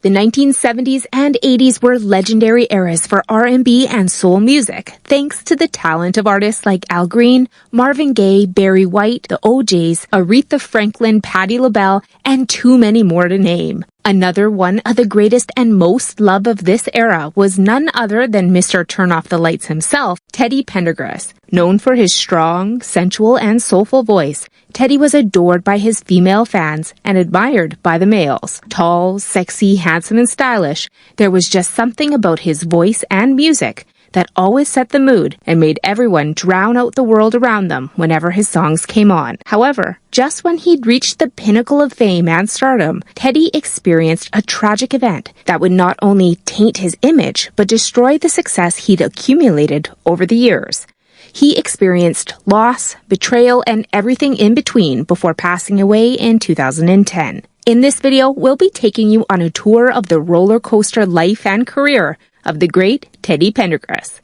The 1970s and 80s were legendary eras for R&B and soul music, thanks to the talent of artists like Al Green, Marvin Gaye, Barry White, the O'Jays, Aretha Franklin, Patti LaBelle, and too many more to name. Another one of the greatest and most loved of this era was none other than Mr. Turn Off the Lights himself, Teddy Pendergrass. Known for his strong, sensual, and soulful voice, Teddy was adored by his female fans and admired by the males. Tall, sexy, handsome, and stylish, there was just something about his voice and music that always set the mood and made everyone drown out the world around them whenever his songs came on. However, just when he'd reached the pinnacle of fame and stardom, Teddy experienced a tragic event that would not only taint his image, but destroy the success he'd accumulated over the years. He experienced loss, betrayal, and everything in between before passing away in 2010. In this video, we'll be taking you on a tour of the roller coaster life and career of the great Teddy Pendergrass.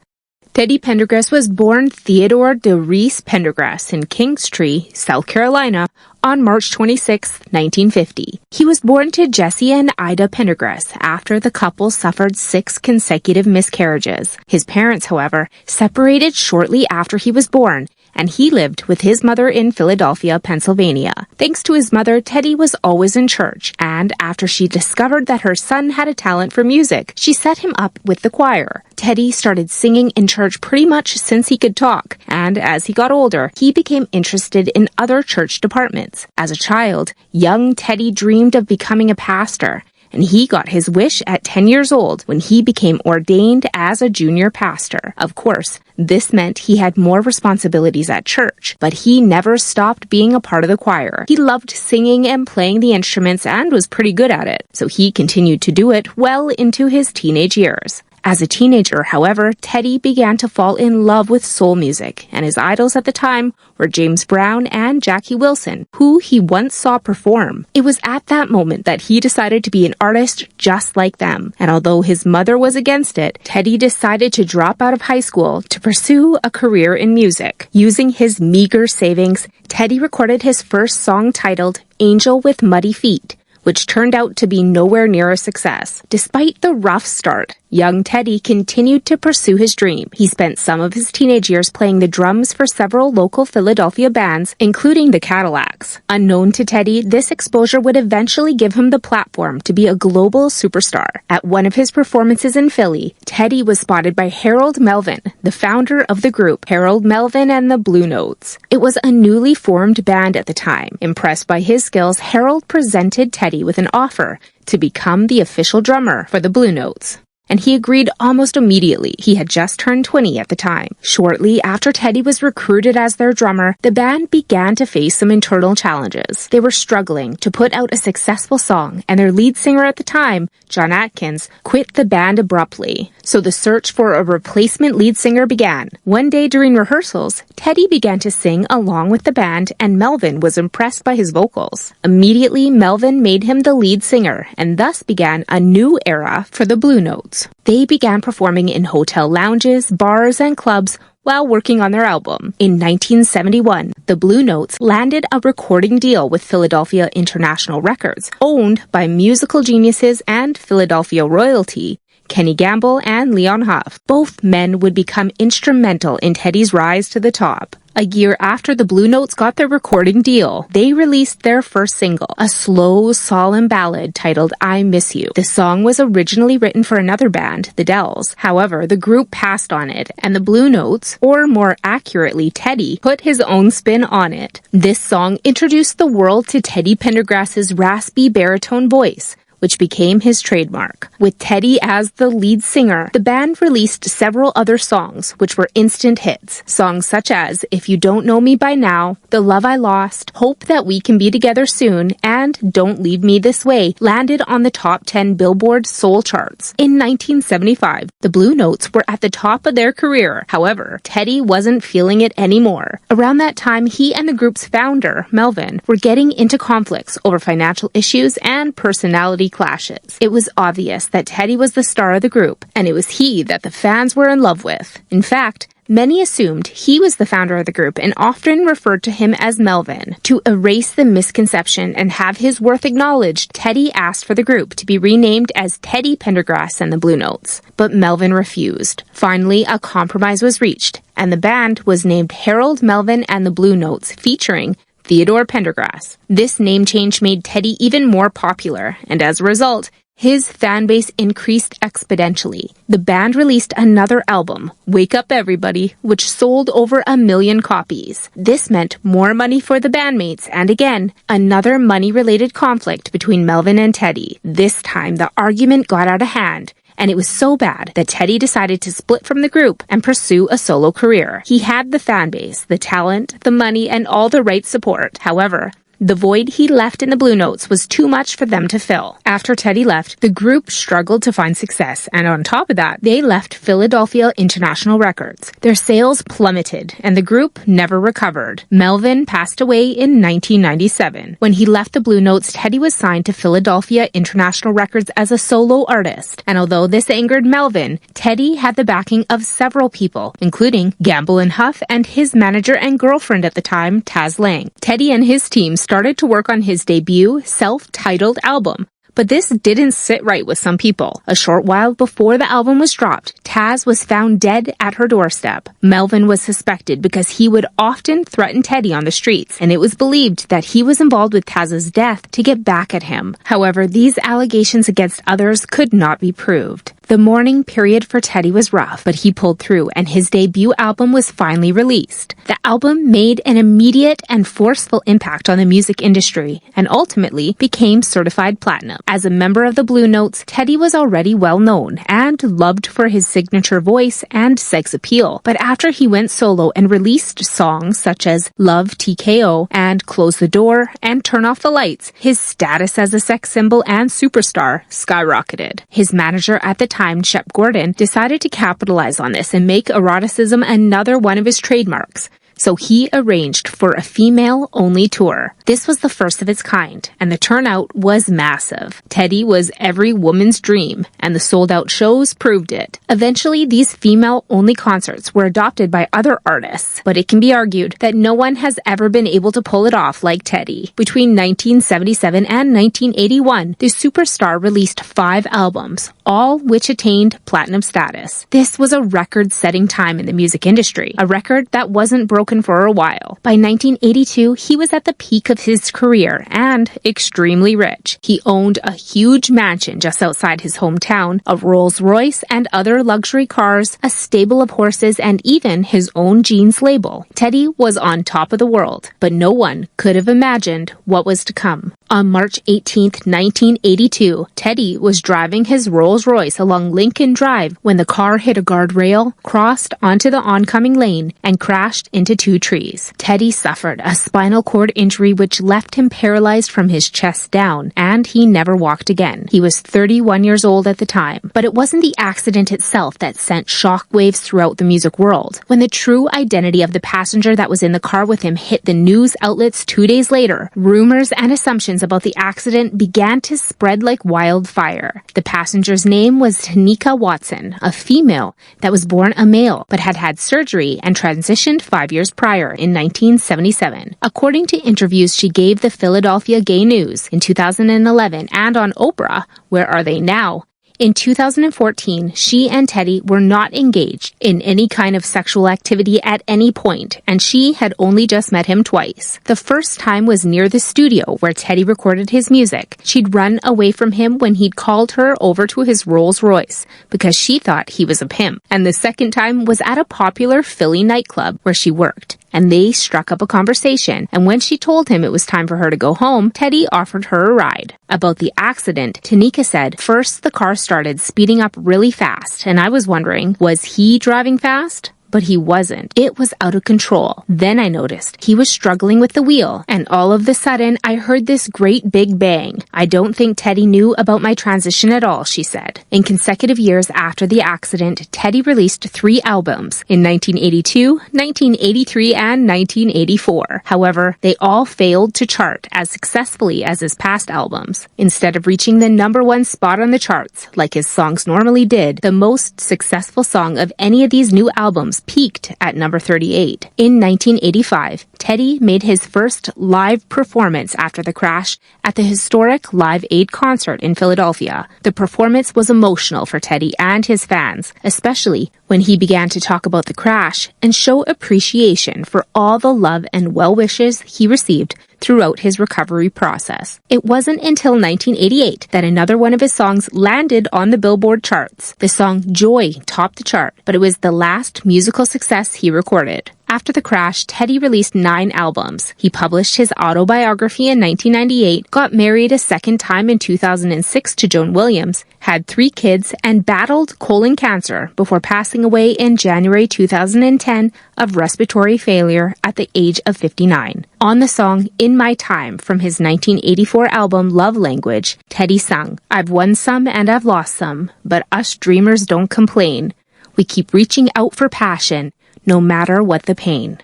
Teddy Pendergrass was born Theodore de Reese Pendergrass in Kingstree, South Carolina, on March 26, 1950. He was born to Jesse and Ida Pendergrass after the couple suffered 6 consecutive miscarriages. His parents, however, separated shortly after he was born, and he lived with his mother in Philadelphia, Pennsylvania. Thanks to his mother, Teddy was always in church, and after she discovered that her son had a talent for music, she set him up with the choir. Teddy started singing in church pretty much since he could talk, and as he got older, he became interested in other church departments. As a child, young Teddy dreamed of becoming a pastor, and he got his wish at 10 years old when he became ordained as a junior pastor. Of course, this meant he had more responsibilities at church, but he never stopped being a part of the choir. He loved singing and playing the instruments and was pretty good at it, so he continued to do it well into his teenage years. As a teenager, however, Teddy began to fall in love with soul music, and his idols at the time were James Brown and Jackie Wilson, who he once saw perform. It was at that moment that he decided to be an artist just like them, and although his mother was against it, Teddy decided to drop out of high school to pursue a career in music. Using his meager savings, Teddy recorded his first song titled Angel with Muddy Feet, which turned out to be nowhere near a success. Despite the rough start, young Teddy continued to pursue his dream. He spent some of his teenage years playing the drums for several local Philadelphia bands, including the Cadillacs. Unknown to Teddy, this exposure would eventually give him the platform to be a global superstar. At one of his performances in Philly, Teddy was spotted by Harold Melvin, the founder of the group Harold Melvin and the Blue Notes. It was a newly formed band at the time. Impressed by his skills, Harold presented Teddy with an offer to become the official drummer for the Blue Notes, and he agreed almost immediately. He had just turned 20 at the time. Shortly after Teddy was recruited as their drummer, the band began to face some internal challenges. They were struggling to put out a successful song, and their lead singer at the time, John Atkins, quit the band abruptly. So the search for a replacement lead singer began. One day during rehearsals, Teddy began to sing along with the band, and Melvin was impressed by his vocals. Immediately, Melvin made him the lead singer, and thus began a new era for the Blue Notes. They began performing in hotel lounges, bars, and clubs while working on their album. In 1971, the Blue Notes landed a recording deal with Philadelphia International Records, owned by musical geniuses and Philadelphia royalty, Kenny Gamble and Leon Huff. Both men would become instrumental in Teddy's rise to the top. A year after the Blue Notes got their recording deal, they released their first single, a slow, solemn ballad titled I Miss You. The song was originally written for another band, the Dells. However, the group passed on it, and the Blue Notes, or more accurately, Teddy, put his own spin on it. This song introduced the world to Teddy Pendergrass's raspy baritone voice, which became his trademark. With Teddy as the lead singer, the band released several other songs, which were instant hits. Songs such as If You Don't Know Me By Now, The Love I Lost, Hope That We Can Be Together Soon, and Don't Leave Me This Way landed on the top 10 Billboard Soul charts. In 1975, the Blue Notes were at the top of their career. However, Teddy wasn't feeling it anymore. Around that time, he and the group's founder, Melvin, were getting into conflicts over financial issues and personality clashes. It was obvious that Teddy was the star of the group, and it was he that the fans were in love with. In fact, Many assumed he was the founder of the group and often referred to him as Melvin. To erase the misconception and have his worth acknowledged, Teddy asked for the group to be renamed as Teddy Pendergrass and the Blue Notes, but Melvin refused. Finally, a compromise was reached, and the band was named Harold Melvin and the Blue Notes, featuring Theodore Pendergrass. This name change made Teddy even more popular, and as a result, his fan base increased exponentially. The band released another album, Wake Up Everybody, which sold over 1 million copies. This meant more money for the bandmates, and again, another money-related conflict between Melvin and Teddy. This time, the argument got out of hand, and it was so bad that Teddy decided to split from the group and pursue a solo career. He had the fan base, the talent, the money, and all the right support. However, the void he left in the Blue Notes was too much for them to fill. After Teddy left, the group struggled to find success, and on top of that, they left Philadelphia International Records. Their sales plummeted, and the group never recovered. Melvin passed away in 1997. When he left the Blue Notes, Teddy was signed to Philadelphia International Records as a solo artist, and although this angered Melvin, Teddy had the backing of several people, including Gamble and Huff and his manager and girlfriend at the time, Taz Lang. Teddy and his team started to work on his debut, self-titled album. But this didn't sit right with some people. A short while before the album was dropped, Taz was found dead at her doorstep. Melvin was suspected because he would often threaten Teddy on the streets, and it was believed that he was involved with Taz's death to get back at him. However, these allegations against others could not be proved. The mourning period for Teddy was rough, but he pulled through, and his debut album was finally released. The album made an immediate and forceful impact on the music industry, and ultimately became certified platinum. As a member of the Blue Notes, Teddy was already well known and loved for his signature voice and sex appeal. But after he went solo and released songs such as Love TKO and Close the Door and Turn Off the Lights, his status as a sex symbol and superstar skyrocketed. His manager at the time, Shep Gordon, decided to capitalize on this and make eroticism another one of his trademarks. So he arranged for a female-only tour. This was the first of its kind, and the turnout was massive. Teddy was every woman's dream, and the sold-out shows proved it. Eventually, these female-only concerts were adopted by other artists, but it can be argued that no one has ever been able to pull it off like Teddy. Between 1977 and 1981, the superstar released 5 albums, all which attained platinum status. This was a record-setting time in the music industry, a record that wasn't broken for a while. By 1982, he was at the peak of his career and extremely rich. He owned a huge mansion just outside his hometown, a Rolls Royce and other luxury cars, a stable of horses, and even his own jeans label. Teddy was on top of the world, but no one could have imagined what was to come. On March 18, 1982, Teddy was driving his Rolls Royce along Lincoln Drive when the car hit a guardrail, crossed onto the oncoming lane, and crashed into 2 trees. Teddy suffered a spinal cord injury which left him paralyzed from his chest down, and he never walked again. He was 31 years old at the time, but it wasn't the accident itself that sent shockwaves throughout the music world. When the true identity of the passenger that was in the car with him hit the news outlets 2 days later, rumors and assumptions about the accident began to spread like wildfire. The passenger's name was Tanika Watson, a female that was born a male but had had surgery and transitioned 5 years prior in 1977. According to interviews she gave the Philadelphia Gay News in 2011 and on Oprah, Where Are They Now?, in 2014, she and Teddy were not engaged in any kind of sexual activity at any point, and she had only just met him twice. The first time was near the studio where Teddy recorded his music. She'd run away from him when he'd called her over to his Rolls Royce because she thought he was a pimp. And the second time was at a popular Philly nightclub where she worked. And they struck up a conversation, and when she told him it was time for her to go home, Teddy offered her a ride. About the accident, Tanika said, "First, the car started speeding up really fast, and I was wondering, was he driving fast? But he wasn't. It was out of control. Then I noticed he was struggling with the wheel, and all of a sudden, I heard this great big bang. I don't think Teddy knew about my transition at all," she said. In consecutive years after the accident, Teddy released 3 albums in 1982, 1983, and 1984. However, they all failed to chart as successfully as his past albums. Instead of reaching the #1 spot on the charts, like his songs normally did, the most successful song of any of these new albums peaked at number 38. In 1985, Teddy made his first live performance after the crash at the historic Live Aid concert in Philadelphia. The performance was emotional for Teddy and his fans, especially when he began to talk about the crash and show appreciation for all the love and well wishes he received throughout his recovery process. It wasn't until 1988 that another one of his songs landed on the Billboard charts. The song Joy topped the chart, but it was the last musical success he recorded. After the crash, Teddy released 9 albums. He published his autobiography in 1998, got married a second time in 2006 to Joan Williams, had 3 kids, and battled colon cancer before passing away in January 2010 of respiratory failure at the age of 59. On the song In My Time from his 1984 album Love Language, Teddy sung, "I've won some and I've lost some, but us dreamers don't complain. We keep reaching out for passion, no matter what the pain."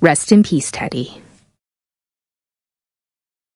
Rest in peace, Teddy.